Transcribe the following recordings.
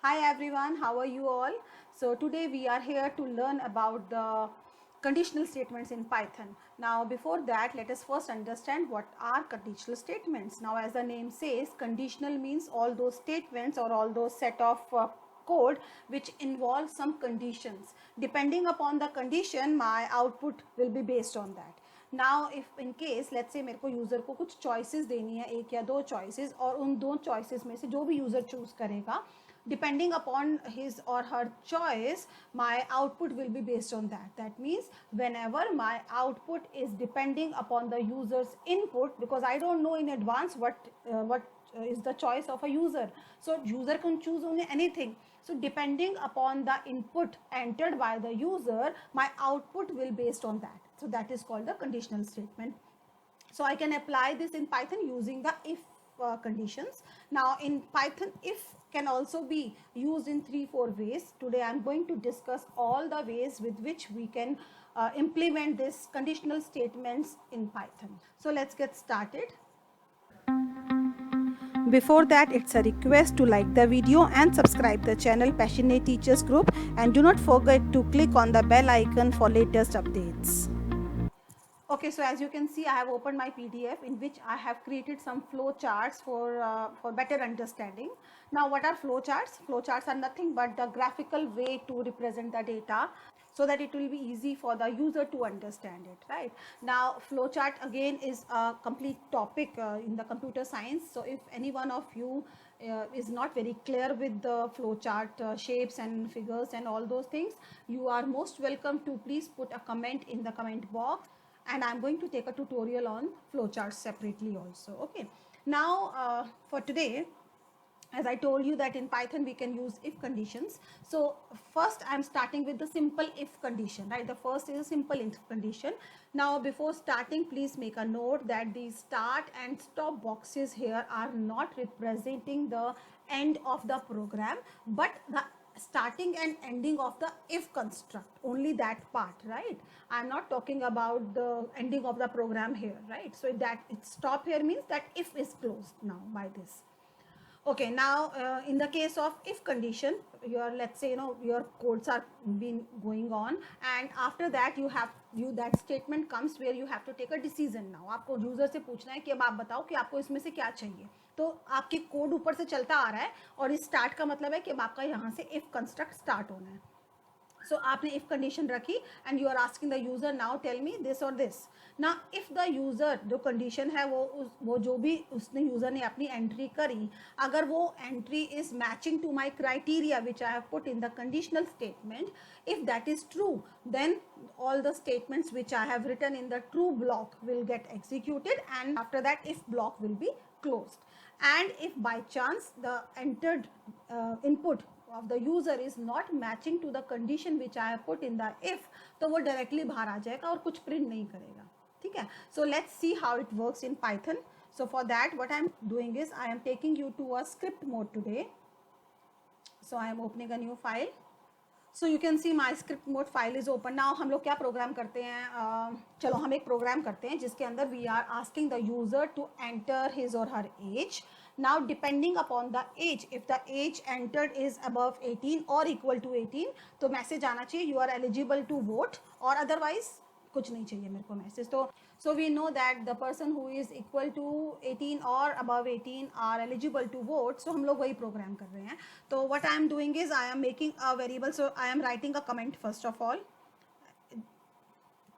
Hi everyone, how are you all? So today we are here to learn about the conditional statements in Python. Now before that, let us first understand what are conditional statements. Now as the name says, conditional means all those statements or all those set of code which involve some conditions. Depending upon the condition, my output will be based on that. Now if in case let's say मेरे को user को कुछ choices देनी है, एक या दो choices, और उन दो चॉइसेस में से जो भी यूज़र चूज करेगा, depending upon his or her choice, my output will be based on that. That means whenever my output is depending upon the user's input, because I don't know in advance what is the choice of a user, so user can choose only anything. So depending upon the input entered by the user, my output will based on that. So that is called the conditional statement. So I can apply this in Python using the if conditions. Now in Python, if can also be used in 3-4 ways. Today I am going to discuss all the ways with which we can implement this conditional statements in Python. So let's get started. Before that, it's a request to like the video and subscribe the channel Passionate Teachers Group, and do not forget to click on the bell icon for latest updates. Okay, so as you can see, I have opened my PDF in which I have created some flow charts for better understanding. Now, what are flow charts? Flow charts are nothing but the graphical way to represent the data so that it will be easy for the user to understand it, right? Now, flow chart again is a complete topic in the computer science. So if any one of you is not very clear with the flow chart shapes and figures and all those things, you are most welcome to please put a comment in the comment box, and I'm going to take a tutorial on flowcharts separately also. Okay, now for today, as I told you that in Python we can use if conditions. So first I'm starting with the simple if condition, right? The first is a simple if condition. Now before starting, please make a note that the start and stop boxes here are not representing the end of the program, but the starting and ending of the if construct, only that part, right? I'm not talking about the ending of the program here, right? So that it stop here means that if is closed now by this. Okay, now in the case of if condition, your, let's say, your codes are been going on, and after that that statement comes where you have to take a decision. Now आपको user से पूछना है कि अब आप बताओ कि आपको इसमें से क्या चाहिए. तो आपके कोड ऊपर से चलता आ रहा है, और इस स्टार्ट का मतलब है कि अब आपका यहाँ से इफ कंस्ट्रक्ट स्टार्ट होना है. So आपने if condition रखी and you are asking the user now tell me this or this. Now if the user, जो condition है वो जो भी उसने user ने अपनी entry करी, अगर वो entry is matching to my criteria which I have put in the conditional statement, if that is true, then all the statements which I have written in the true block will get executed, and after that if block will be closed. And if by chance the entered input of the user is not matching to the condition which I have put in the if, तो वो directly बाहर आ जाएगा और कुछ print नहीं करेगा. ठीक है? So let's see how it works in Python. So for that, what I am doing is I am taking you to a script mode today. So I am opening a new file. So you can see my script mode file is open. Now हम लोग क्या programme करते हैं? चलो हम एक programme करते हैं जिसके अंदर we are asking the user to enter his or her age. Now depending upon the age, if the age entered is above 18 or equal to 18, तो मैसेज आना चाहिए you are eligible to vote, और otherwise कुछ नहीं चाहिए मेरे को message. तो so we know that the person who is equal to 18 or above 18 are eligible to vote. So हम लोग वही प्रोग्राम कर रहे हैं. तो what I am doing is I am making a variable. So I am writing a comment first of all.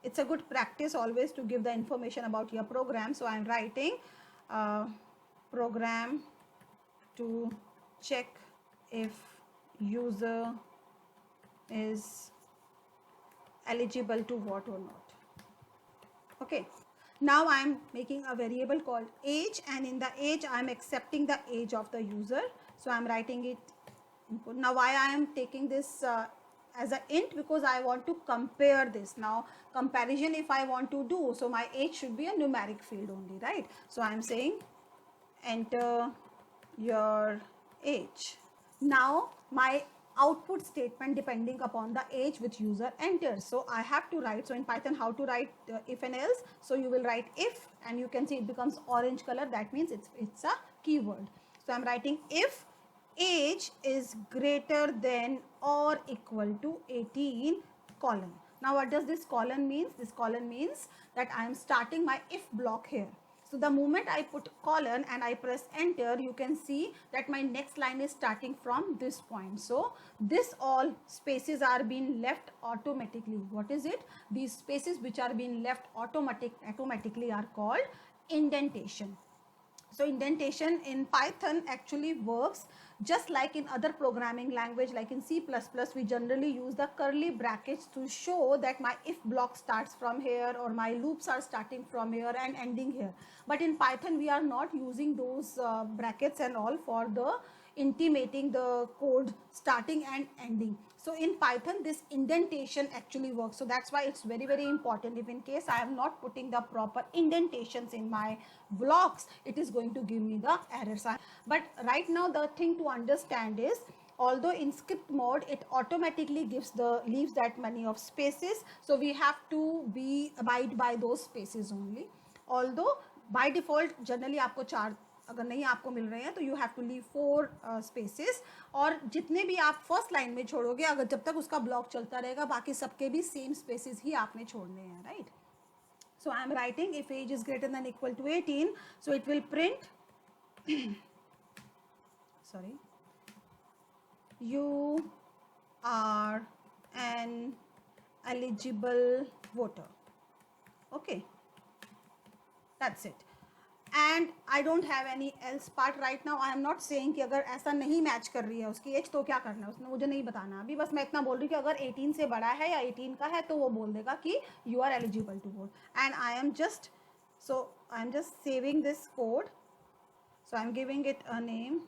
It's a good practice always to give the information about your program. So I am writing program to check if user is eligible to vote or not. Okay, now I am making a variable called age, and in the age I am accepting the age of the user. So I am writing it input. Now why I am taking this as an int? Because I want to compare this. Now comparison if I want to do, so my age should be a numeric field only, right? So I am saying enter your age. Now my output statement depending upon the age which user enters. So I have to write, so in Python how to write if and else. So you will write if, and you can see it becomes orange color. That means it's a keyword. So I'm writing if age is greater than or equal to 18 colon. Now what does this colon means? This colon means that I am starting my if block here. So the moment I put colon and I press enter, you can see that my next line is starting from this point. So this all spaces are being left automatically. What is it? These spaces which are being left automatically are called indentation. So indentation in Python actually works just like in other programming language, like in C++, we generally use the curly brackets to show that my if block starts from here or my loops are starting from here and ending here. But in Python, we are not using those brackets and all for the intimating the code starting and ending. So in Python, this indentation actually works. So that's why it's very, very important. If in case I am not putting the proper indentations in my blocks, it is going to give me the error sign. But right now the thing to understand is, although in script mode it automatically leaves that many of spaces, so we have to abide by those spaces only. Although by default generally आपको 4 अगर नहीं आपको मिल रहे हैं तो you have to leave 4 spaces, और जितने भी आप फर्स्ट लाइन में छोड़ोगे, अगर जब तक उसका ब्लॉक चलता रहेगा, बाकी सबके भी सेम स्पेसेस ही आपने छोड़ने हैं, right. So I am writing if age is greater than equal to 18, so it will print sorry, you are an eligible voter. Okay, that's it. And I don't have any else part right now. I am not saying कि अगर ऐसा नहीं match कर रही है उसकी as तो क्या करना है, उसने मुझे नहीं बताना अभी. बस मैं इतना बोल रही हूँ कि अगर 18 से बड़ा है या 18 का है तो वो बोल देगा कि you are eligible to vote. And I am just saving this code. So I am giving it a name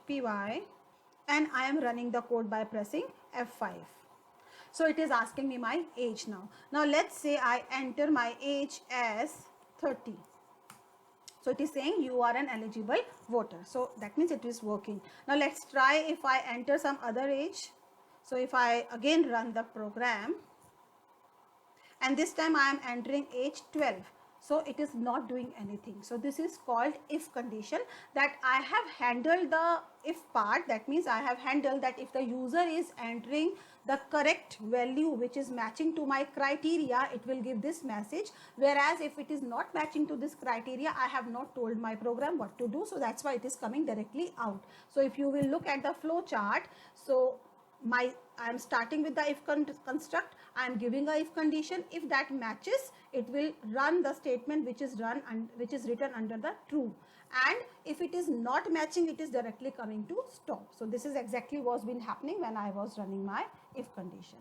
.py and I am running the code by pressing F5. So it is asking me my age now. Now let's say I enter my age as 30. So it is saying you are an eligible voter. So that means it is working. Now let's try if I enter some other age. So if I again run the program, and this time I am entering age 12. So it is not doing anything. So this is called if condition, that I have handled the if part. That means I have handled that if the user is entering the correct value which is matching to my criteria, it will give this message. Whereas if it is not matching to this criteria, I have not told my program what to do. So that's why it is coming directly out. So if you will look at the flow chart, so I am starting with the if construct, I am giving a if condition. If that matches, it will run the statement which is written under the true. And if it is not matching, it is directly coming to stop. So this is exactly what's been happening when I was running my if condition.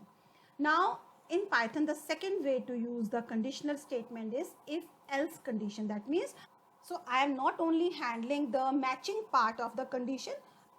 Now in Python, the second way to use the conditional statement is if else condition. That means, so I am not only handling the matching part of the condition,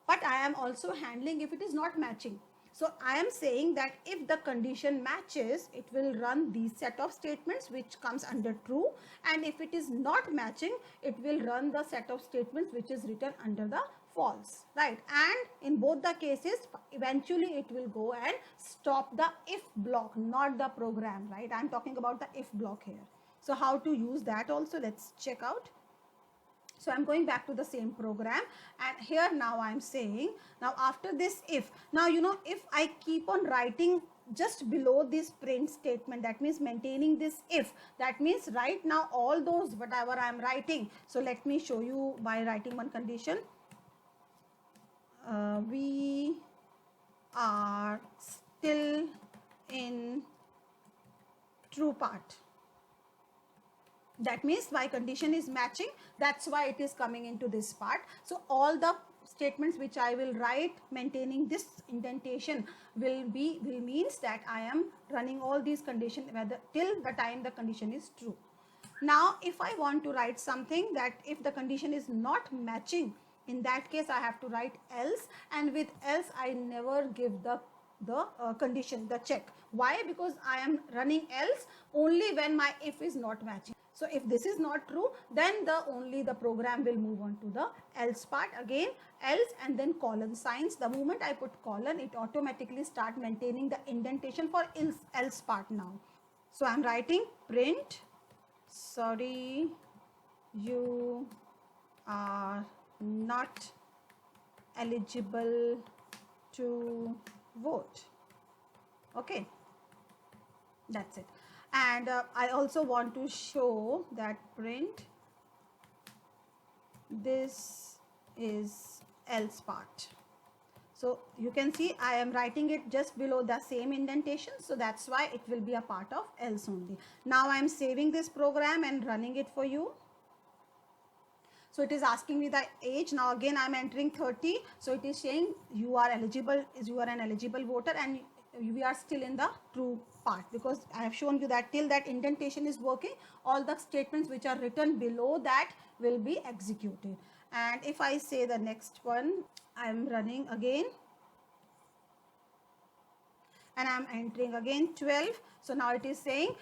but I am also handling if it is not matching. So I am saying that if the condition matches, it will run these set of statements which comes under true, and if it is not matching, it will run the set of statements which is written under the false, right? And in both the cases, eventually it will go and stop the if block, not the program, right? I am talking about the if block here. So how to use that also, let's check out. So I'm going back to the same program, and here now I'm saying, now after this if, now you know, if I keep on writing just below this print statement, that means maintaining this if, that means right now all those whatever I'm writing. So let me show you by writing one condition. We are still in true part. That means my condition is matching, that's why it is coming into this part. So all the statements which I will write maintaining this indentation will means that I am running all these conditions till the time the condition is true. Now if I want to write something that if the condition is not matching, in that case I have to write else, and with else I never give the condition, the check. Why? Because I am running else only when my if is not matching. So if this is not true, then only the program will move on to the else part. Again else and then colon signs. The moment I put colon, it automatically start maintaining the indentation for else part now. So I'm writing print, sorry, you are not eligible to vote. Okay, that's it. And I also want to show that print this is else part. So you can see I am writing it just below the same indentation, so that's why it will be a part of else only. Now I am saving this program and running it for you. So it is asking me the age. Now again I am entering 30, so it is saying you are eligible, you are an eligible voter, and we are still in the true part, because I have shown you that till that indentation is working, all the statements which are written below that will be executed. And if I say the next one, I am running again and I am entering again 12. So now it is saying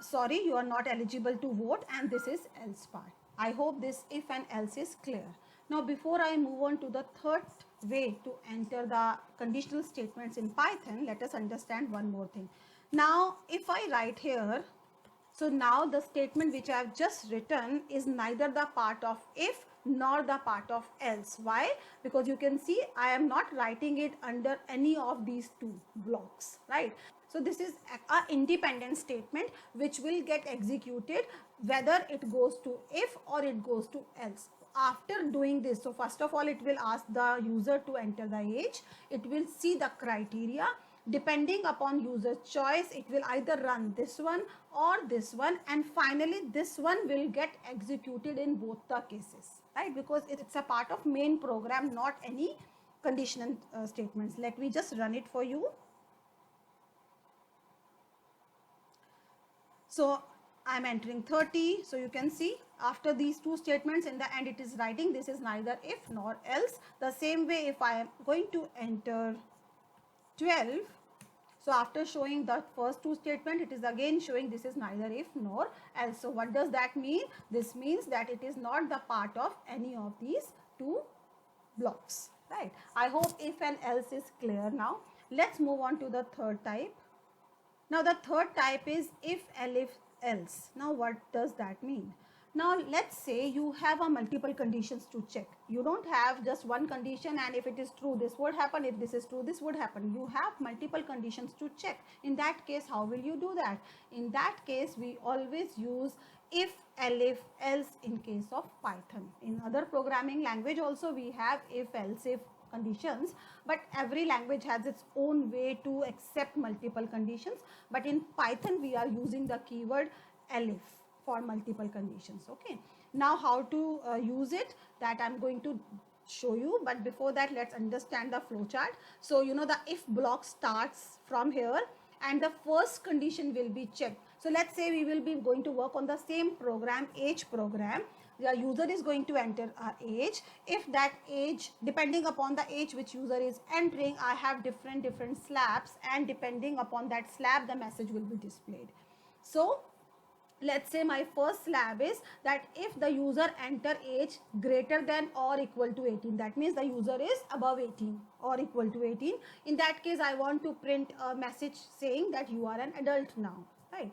sorry, you are not eligible to vote, and this is else part. I hope this if and else is clear. Now before I move on to the third way to enter the conditional statements in Python, let us understand one more thing. Now if I write here, so now the statement which I have just written is neither the part of if nor the part of else. Why? Because you can see I am not writing it under any of these two blocks, right? So this is an independent statement which will get executed whether it goes to if or it goes to else. After doing this, so first of all it will ask the user to enter the age, it will see the criteria. Depending upon user's choice, it will either run this one or this one, and finally this one will get executed in both the cases, right? Because it's a part of main program, not any conditional statements. Let me just run it for you. So I'm entering 30, so you can see after these two statements in the end it is writing this is neither if nor else. The same way if I am going to enter 12, so after showing the first two statements, it is again showing this is neither if nor else. So what does that mean? This means that it is not the part of any of these two blocks, right? I hope if and else is clear now. Let's move on to the third type. Now the third type is if else. Now what does that mean? Now let's say you have a multiple conditions to check. You don't have just one condition and if it is true this would happen, if this is true this would happen. You have multiple conditions to check. In that case, how will you do that? In that case, we always use if else in case of Python. In other programming language also we have if conditions, but every language has its own way to accept multiple conditions. But in Python we are using the keyword elif for multiple conditions. Okay, now how to use it, that I'm going to show you, but before that let's understand the flow chart. So you know the if block starts from here and the first condition will be checked. So let's say we will be going to work on the same program, age program. The user is going to enter age. If that age, depending upon the age which user is entering, I have different slabs, and depending upon that slab the message will be displayed. So let's say my first slab is that if the user enter age greater than or equal to 18, that means the user is above 18 or equal to 18. In that case I want to print a message saying that you are an adult now, right?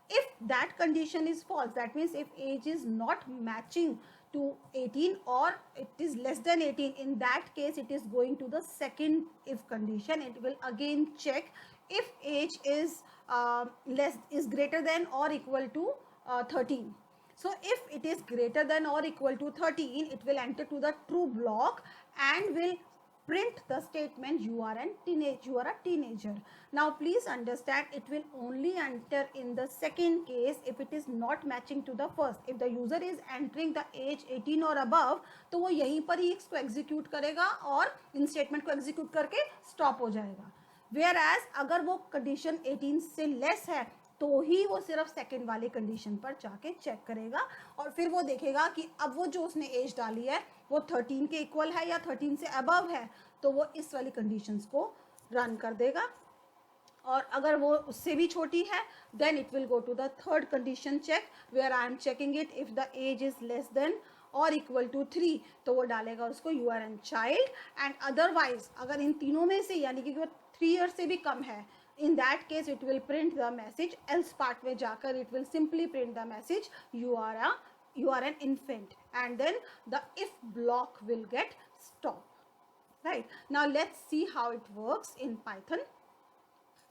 If that condition is false, that means if age is not matching to 18 or it is less than 18, in that case it is going to the second if condition. It will again check if age is greater than or equal to 13. So if it is greater than or equal to 13, it will enter to the true block and will print the statement you are a teenager. Now please understand, it will only enter in the second case if it is not matching to the first. If the user is entering the age 18 or above, तो वो यहीं पर ही इसको execute करेगा और इन statement को execute करके stop हो जाएगा. Whereas अगर वो condition 18 से less है तो ही वो सिर्फ सेकंड वाले कंडीशन पर जाके चेक करेगा और फिर वो देखेगा कि अब वो जो उसने एज डाली है वो 13 के इक्वल है या 13 से अबव है, तो वो इस वाली कंडीशंस को रन कर देगा. और अगर वो उससे भी छोटी है then it will go to the third condition check where I am checking it if the age is less than और इक्वल टू 3, तो वो डालेगा उसको you are an child. And otherwise अगर इन तीनों में से यानी कि वो 3 ईयर से भी कम है, in that case it will print the message. else part में जाकर it will simply print the message you are an infant, and then the if block will get stopped. Right. Now let's see how it works in Python.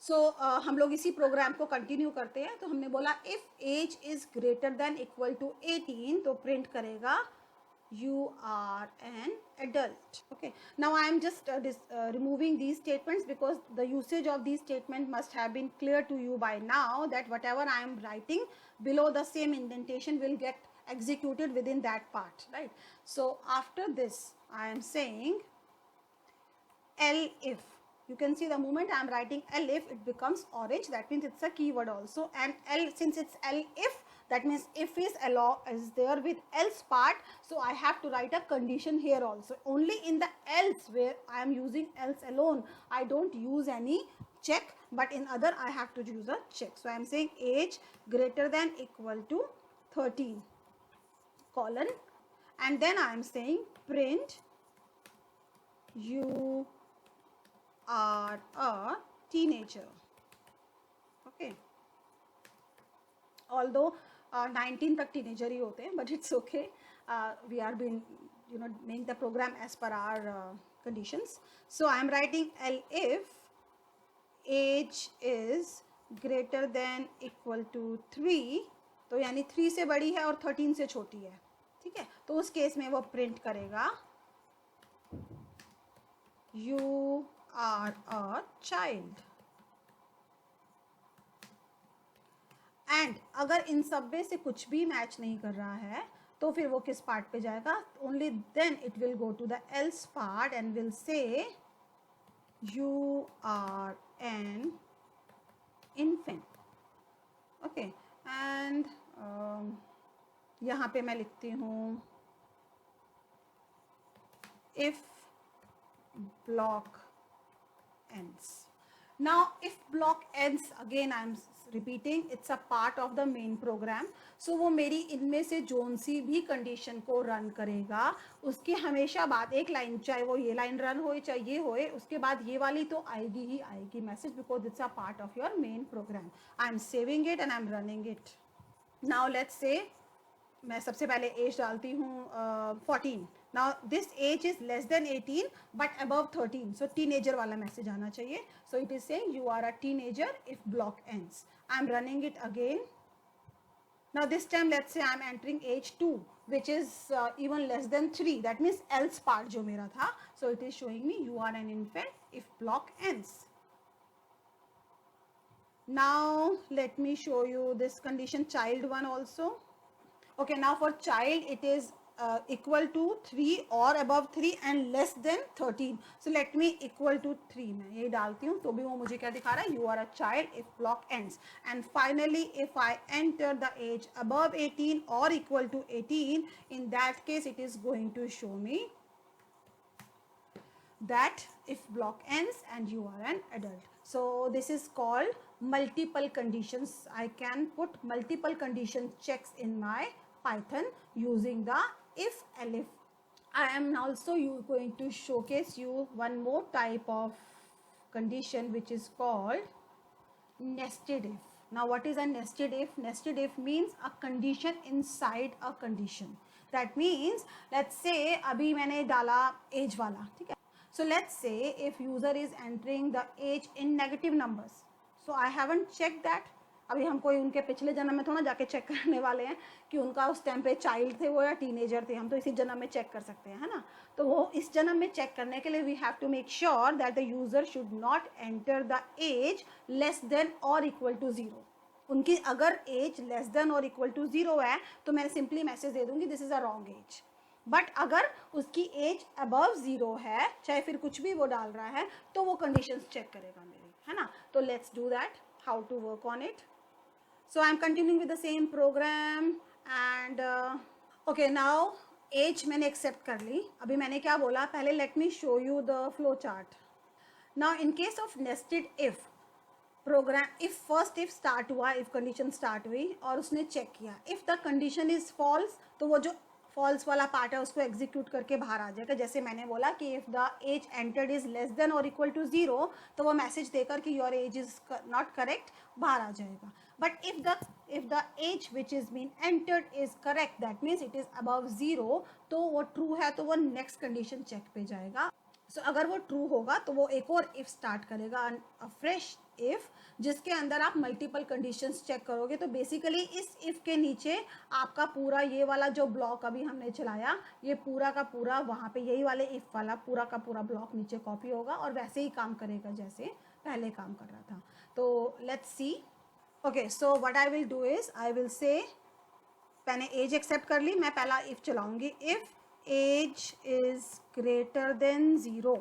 So हम लोग इसी programme को continue करते हैं. तो हमने बोला if age is greater than equal to 18, तो प्रिंट करेगा you are an adult. Okay, now I am just removing these statements because the usage of these statements must have been clear to you by now, that whatever I am writing below the same indentation will get executed within that part, right? So after this I am saying elif. You can see the moment I am writing elif, it becomes orange. That means it's a keyword also. And since it's elif, that means if is there with else part, so I have to write a condition here also. Only in the else where I am using else alone, I don't use any check, but in other I have to use a check. So I am saying age greater than equal to 13 colon, and then I am saying print you are a teenager. Okay, although 19 तक teenager ही होते हैं, but it's okay. We are being, making the program as per our conditions. So I am writing elif age is greater than equal to 3, तो यानी 3 से बड़ी है और 13 से छोटी है. ठीक है, तो उस केस में वो प्रिंट करेगा you are a child. And अगर इन सब में से कुछ भी मैच नहीं कर रहा है तो फिर वो किस पार्ट पे जाएगा? Only then it will go to the else part and will say you are an infant. Okay, and यहाँ पे मैं लिखती हूँ if block ends. Now if block ends, again I am repeating, it's a part of the main program. So वो मेरी इनमें से zone सी भी कंडीशन को रन करेगा, उसके हमेशा बाद एक लाइन, चाहे वो ये लाइन रन हो चाहे ये होए, उसके बाद ये वाली तो आएगी ही आएगी message, because it's a part of your main program. I am saving it and I am running it. Now let's say मैं सबसे पहले एज डालती हूँ 14. Now this age is less than 18 but above 13, सो टीनेजर वाला message आना चाहिए. So it is saying you are a teenager if block ends. I am running it again. Now this time let's say I am entering age 2, which is even less than 3. That means else part जो मेरा था. So it is showing me you are an infant if block ends. Now let me show you this condition child one also. Okay, now for child it is equal to 3 or above 3 and less than 13. So let me equal to 3 मैं ये डालती हूँ तो भी वो मुझे क्या दिखा रहा है? You are a child if block ends. And finally if I enter the age above 18 or equal to 18, in that case it is going to show me that if block ends and you are an adult. So this is called multiple conditions. I can put multiple condition checks in my Python using the if elif. I am also going to showcase you one more type of condition which is called nested if. Now what is a nested if? Nested if means a condition inside a condition. That means let's say अभी मैंने डाला age वाला, ठीक है. So let's say if user is entering the age in negative numbers, so I haven't checked that. अभी हम कोई उनके पिछले जन्म में थोड़ा जाके चेक करने वाले हैं कि उनका उस टाइम पे चाइल्ड थे वो या टीनेजर थे. हम तो इसी जन्म में चेक कर सकते हैं, है ना. तो वो इस जन्म में चेक करने के लिए we have to make sure that the user should not enter the age less than और इक्वल टू 0. उनकी अगर एज लेस देन और इक्वल टू 0 है तो मैं सिंपली मैसेज दे दूंगी this is a wrong age. But अगर उसकी एज अबव 0 है, चाहे फिर कुछ भी वो डाल रहा है, तो वो कंडीशंस चेक करेगा मेरी, है ना. तो let's do that, how to work on it. So I am continuing with the same program and okay, now age मैंने accept कर ली. अभी मैंने क्या बोला पहले, let me show you the flow chart. Now in case of nested if program, if first if start हुआ, if condition start हुई और उसने check किया, if the condition is false, तो वो जो फॉल्स वाला पार्ट है उसको एग्जीक्यूट करके बाहर आ जाएगा. जैसे मैंने बोला कि if the age entered is less than और इक्वल टू 0, तो वो मैसेज देकर कि your age is not correct बाहर आ जाएगा. But if the age which is been entered is correct, that means it is above 0, तो वो ट्रू है तो वो नेक्स्ट कंडीशन चेक पे जाएगा. सो अगर वो ट्रू होगा तो वो एक और इफ स्टार्ट करेगा, अ फ्रेश इफ, जिसके अंदर आप मल्टीपल कंडीशंस चेक करोगे। तो बेसिकली इस इफ के नीचे आपका पूरा ये वाला जो ब्लॉक अभी हमने चलाया, ये पूरा का पूरा वहाँ पे यही वाले इफ वाला पूरा का पूरा ब्लॉक नीचे कॉपी होगा और वैसे ही काम करेगा जैसे पहले काम कर रहा था। तो let's see. Okay, so what I will do is I will say, मैंने एज एक्सेप्ट कर ली, मैं पहला इफ चलाऊंगी। If age is greater than 0,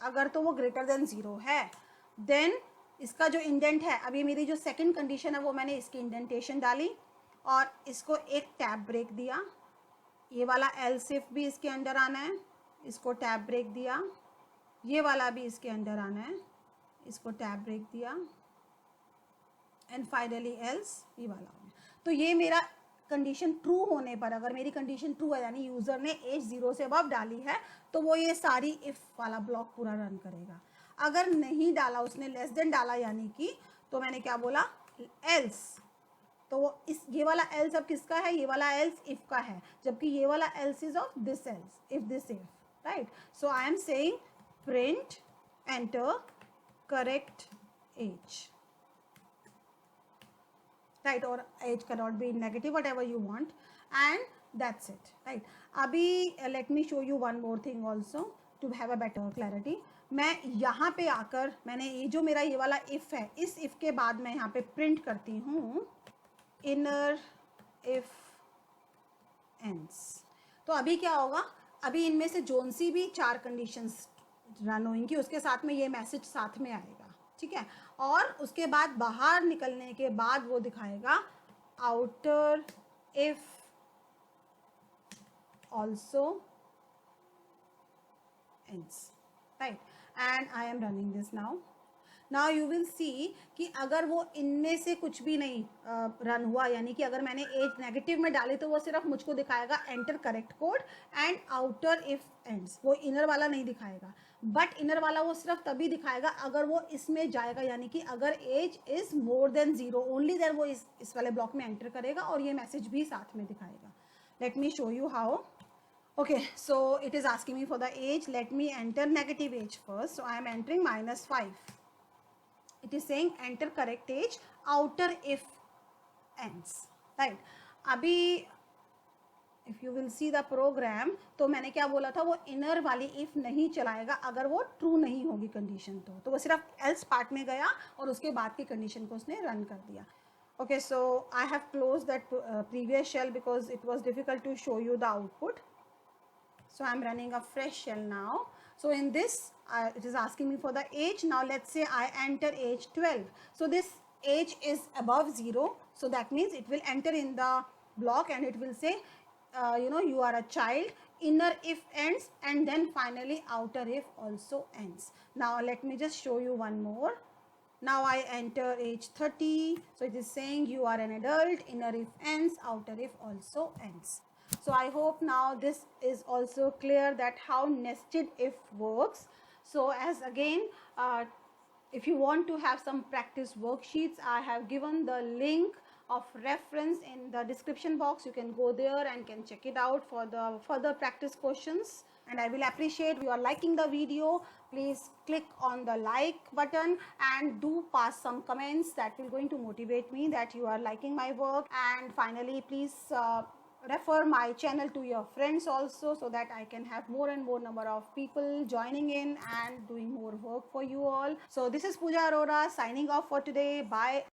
अगर तो वो ग्रेटर देन 0 है, देन इसका जो इंडेंट है, अभी मेरी जो सेकंड कंडीशन है वो मैंने इसकी इंडेंटेशन डाली और इसको एक टैब ब्रेक दिया। ये वाला एल्स इफ भी इसके अंदर आना है, इसको टैब ब्रेक दिया। ये वाला भी इसके अंदर आना है, इसको टैब ब्रेक दिया। एंड फाइनली एल्स, ये वाला हो गया। तो ये मेरा कंडीशन ट्रू होने पर, अगर मेरी कंडीशन ट्रू है यानी यूज़र ने एज 0 से अबव डाली है, तो वो ये सारी इफ वाला ब्लॉक पूरा रन करेगा। अगर नहीं डाला, उसने लेस देन डाला यानी कि, तो मैंने क्या बोला, एल्स, तो वो ये वाला एल्स अब किसका है, ये वाला एल्स इफ का है, जबकि ये वाला else is of this else, if this if, right. So I am saying print enter correct age, right, or age cannot be negative, whatever you want, and that's it, right. अभी let me show you one more thing also to have a better clarity. मैं यहाँ पे आकर मैंने ये जो मेरा ये वाला if है, इस if के बाद मैं यहाँ पे प्रिंट करती हूँ inner if ends। तो अभी क्या होगा, अभी इनमें से जोन सी भी 4 कंडीशंस रन होंगी, उसके साथ में ये मैसेज साथ में आएगा, ठीक है। और उसके बाद बाहर निकलने के बाद वो दिखाएगा outer if also ends, right, and I am running this now you will see कि अगर वो इनमें से कुछ भी नहीं रन हुआ, यानी कि अगर मैंने एज नेगेटिव में डाली तो वो सिर्फ मुझको दिखाएगा enter correct code and outer if ends, वो इनर वाला नहीं दिखाएगा। बट इनर वाला वो सिर्फ तभी दिखाएगा अगर वो इसमें जाएगा, यानी कि अगर age is more than 0, only then वो इस वाले ब्लॉक में एंटर करेगा और ये मैसेज भी साथ में दिखाएगा। Let me show you how. Okay, so it is asking me for the age. Let me enter negative age first. So I am entering -5. It is saying enter correct age outer if ends, right. अभी if you will see the program, तो मैंने क्या बोला था, वो inner वाली if नहीं चलाएगा अगर वो true नहीं होगी कंडीशन, तो वो सिर्फ else पार्ट में गया और उसके बाद की कंडीशन को उसने रन कर दिया। Okay, so I have closed that previous shell because it was difficult to show you the output. So I'm running a fresh shell now. So in this it is asking me for the age. Now let's say I enter age 12. So this age is above 0, so that means it will enter in the block and it will say you are a child, inner if ends, and then finally outer if also ends. Now let me just show you one more. Now I enter age 30, so it is saying you are an adult, inner if ends, outer if also ends. So I hope now this is also clear that how nested if works. So as again, if you want to have some practice worksheets, I have given the link of reference in the description box. You can go there and can check it out for the further practice questions. And I will appreciate you are liking the video. Please click on the like button and do pass some comments. That will going to motivate me that you are liking my work. And finally, please refer my channel to your friends also, so that I can have more and more number of people joining in and doing more work for you all. So this is Pooja Arora signing off for today. Bye.